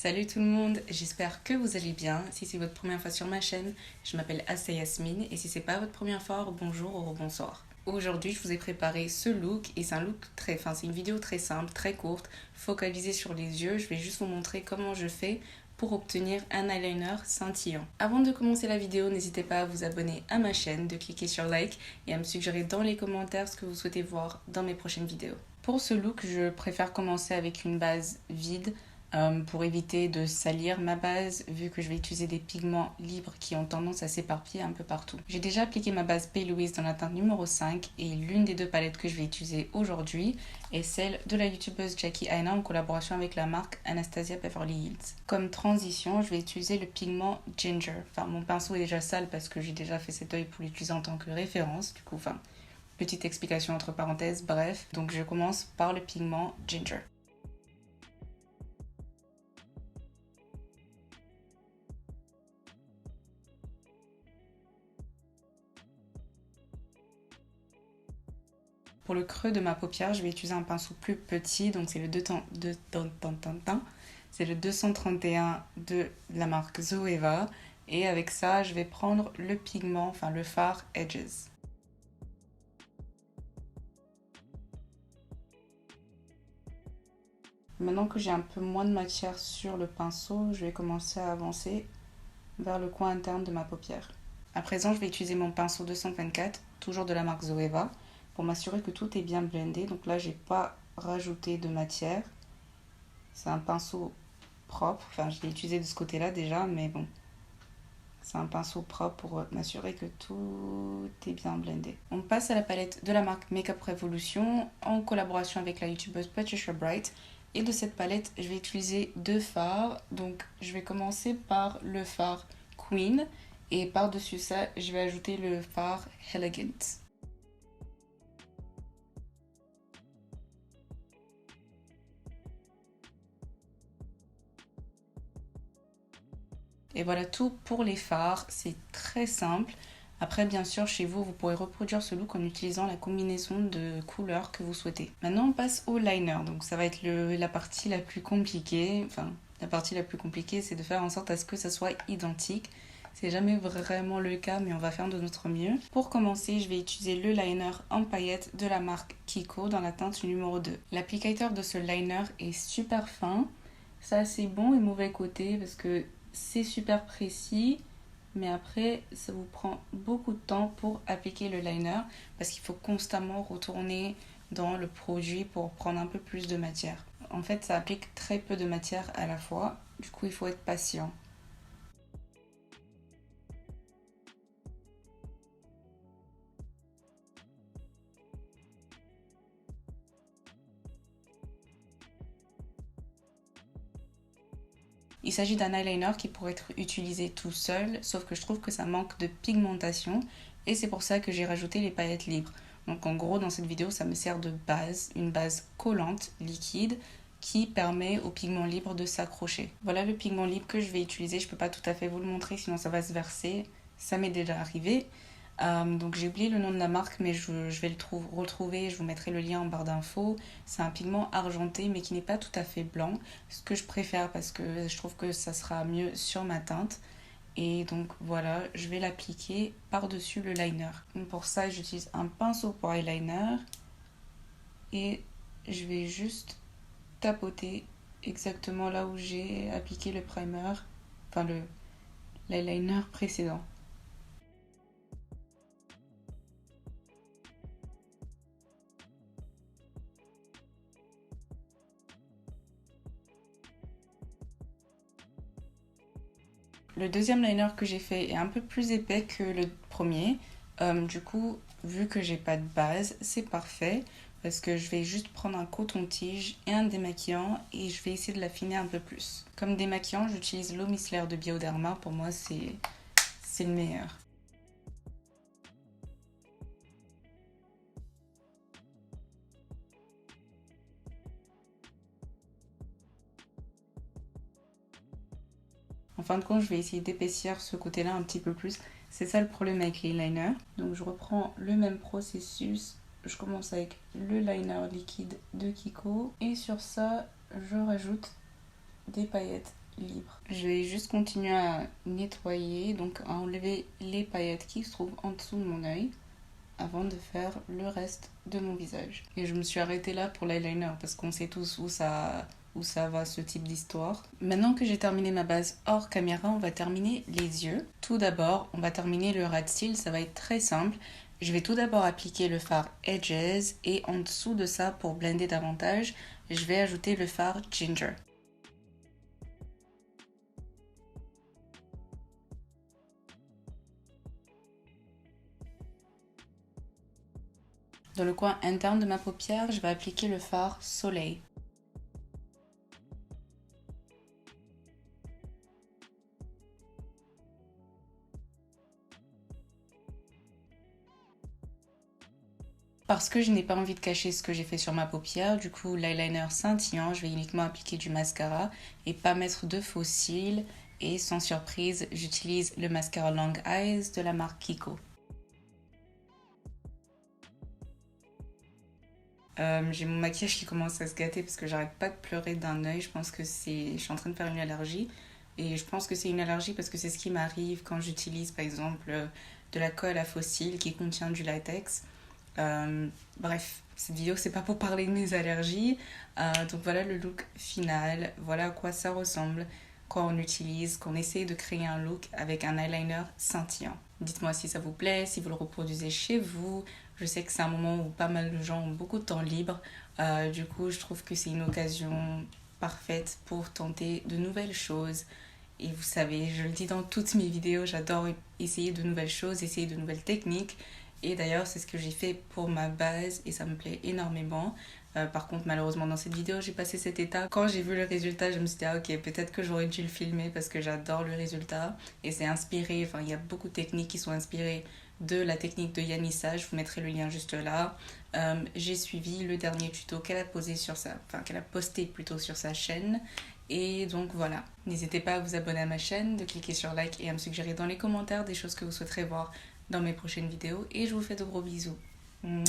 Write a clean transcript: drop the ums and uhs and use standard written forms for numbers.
Salut tout le monde, j'espère que vous allez bien. Si c'est votre première fois sur ma chaîne, je m'appelle Assa Yasmine et si c'est pas votre première fois, bonjour ou bonsoir. Aujourd'hui, je vous ai préparé ce look et c'est un look c'est une vidéo très simple, très courte, focalisée sur les yeux. Je vais juste vous montrer comment je fais pour obtenir un eyeliner scintillant. Avant de commencer la vidéo, n'hésitez pas à vous abonner à ma chaîne, de cliquer sur like et à me suggérer dans les commentaires ce que vous souhaitez voir dans mes prochaines vidéos. Pour ce look, je préfère commencer avec une base vide pour éviter de salir ma base vu que je vais utiliser des pigments libres qui ont tendance à s'éparpiller un peu partout. J'ai déjà appliqué ma base P. Louise dans la teinte numéro 5 et l'une des deux palettes que je vais utiliser aujourd'hui est celle de la youtubeuse Jackie Aina en collaboration avec la marque Anastasia Beverly Hills. Comme transition, je vais utiliser le pigment Ginger. Enfin, mon pinceau est déjà sale parce que j'ai déjà fait cet œil pour l'utiliser en tant que référence. Petite explication entre parenthèses, bref. Donc je commence par le pigment Ginger. Pour le creux de ma paupière, je vais utiliser un pinceau plus petit, donc c'est le 231 de la marque Zoeva. Et avec ça, je vais prendre le pigment, le fard Edges. Maintenant que j'ai un peu moins de matière sur le pinceau, je vais commencer à avancer vers le coin interne de ma paupière. À présent, je vais utiliser mon pinceau 224, toujours de la marque Zoeva, pour m'assurer que tout est bien blendé. Donc là, j'ai pas rajouté de matière. C'est un pinceau propre. Enfin, je l'ai utilisé de ce côté-là déjà, mais bon. C'est un pinceau propre pour m'assurer que tout est bien blendé. On passe à la palette de la marque Makeup Revolution en collaboration avec la youtubeuse Patricia Bright. Et de cette palette, je vais utiliser deux fards. Donc, je vais commencer par le fard Queen. Et par-dessus ça, je vais ajouter le fard Elegant. Et voilà tout pour les fards, c'est très simple. Après, bien sûr, chez vous, vous pourrez reproduire ce look en utilisant la combinaison de couleurs que vous souhaitez. Maintenant, on passe au liner. Donc, ça va être la partie la plus compliquée. Enfin, la partie la plus compliquée, c'est de faire en sorte à ce que ça soit identique. C'est jamais vraiment le cas, mais on va faire de notre mieux. Pour commencer, je vais utiliser le liner en paillettes de la marque Kiko dans la teinte numéro 2. L'applicateur de ce liner est super fin. Ça, c'est bon et mauvais côté parce que c'est super précis, mais après ça vous prend beaucoup de temps pour appliquer le liner parce qu'il faut constamment retourner dans le produit pour prendre un peu plus de matière. En fait, ça applique très peu de matière à la fois, du coup il faut être patient. Il s'agit d'un eyeliner qui pourrait être utilisé tout seul, sauf que je trouve que ça manque de pigmentation et c'est pour ça que j'ai rajouté les paillettes libres. Donc en gros, dans cette vidéo, ça me sert de base, une base collante, liquide, qui permet au pigment libre de s'accrocher. Voilà le pigment libre que je vais utiliser. Je ne peux pas tout à fait vous le montrer, sinon ça va se verser. Ça m'est déjà arrivé. Donc j'ai oublié le nom de la marque, mais je vais le retrouver, je vous mettrai le lien en barre d'infos. C'est un pigment argenté mais qui n'est pas tout à fait blanc, ce que je préfère parce que je trouve que ça sera mieux sur ma teinte. Et donc voilà, je vais l'appliquer par-dessus le liner. Donc pour ça, j'utilise un pinceau pour eyeliner et je vais juste tapoter exactement là où j'ai appliqué le primer, l'eyeliner précédent. Le deuxième liner que j'ai fait est un peu plus épais que le premier. Du coup, vu que j'ai pas de base, c'est parfait parce que je vais juste prendre un coton-tige et un démaquillant et je vais essayer de l'affiner un peu plus. Comme démaquillant, j'utilise l'eau micellaire de Bioderma. Pour moi, c'est le meilleur. En fin de compte, je vais essayer d'épaissir ce côté-là un petit peu plus. C'est ça le problème avec les liners. Donc je reprends le même processus. Je commence avec le liner liquide de Kiko. Et sur ça, je rajoute des paillettes libre. Je vais juste continuer à nettoyer, donc à enlever les paillettes qui se trouvent en dessous de mon œil avant de faire le reste de mon visage. Et je me suis arrêtée là pour l'eyeliner parce qu'on sait tous où ça va ce type d'histoire. Maintenant que j'ai terminé ma base hors caméra, on va terminer les yeux. Tout d'abord, on va terminer le rat style, ça va être très simple. Je vais tout d'abord appliquer le fard Edges et en dessous de ça, pour blender davantage, je vais ajouter le fard Ginger. Dans le coin interne de ma paupière, je vais appliquer le fard Soleil. Parce que je n'ai pas envie de cacher ce que j'ai fait sur ma paupière, du coup l'eyeliner scintillant, je vais uniquement appliquer du mascara et pas mettre de faux cils. Et sans surprise, j'utilise le mascara Long Eyes de la marque Kiko. J'ai mon maquillage qui commence à se gâter parce que j'arrête pas de pleurer d'un œil. Je pense que je suis en train de faire une allergie. Et je pense que c'est une allergie parce que c'est ce qui m'arrive quand j'utilise par exemple de la colle à faux cils qui contient du latex. Bref, cette vidéo c'est pas pour parler de mes allergies. Donc voilà le look final, voilà à quoi ça ressemble quand on utilise, qu'on essaye de créer un look avec un eyeliner scintillant. Dites-moi si ça vous plaît, si vous le reproduisez chez vous. Je sais que c'est un moment où pas mal de gens ont beaucoup de temps libre. Du coup, je trouve que c'est une occasion parfaite pour tenter de nouvelles choses. Et vous savez, je le dis dans toutes mes vidéos, j'adore essayer de nouvelles choses, essayer de nouvelles techniques. Et d'ailleurs, c'est ce que j'ai fait pour ma base et ça me plaît énormément. Par contre, malheureusement, dans cette vidéo, j'ai passé cet état. Quand j'ai vu le résultat, je me suis dit, ah, ok, peut-être que j'aurais dû le filmer parce que j'adore le résultat. Et c'est inspiré, enfin, il y a beaucoup de techniques qui sont inspirées de la technique de Yanissa. Je vous mettrai le lien juste là. J'ai suivi le dernier tuto qu'elle a posé sur qu'elle a posté plutôt sur sa chaîne. Et donc voilà, n'hésitez pas à vous abonner à ma chaîne, de cliquer sur like et à me suggérer dans les commentaires des choses que vous souhaiterez voir dans mes prochaines vidéos. Et je vous fais de gros bisous. Mouah.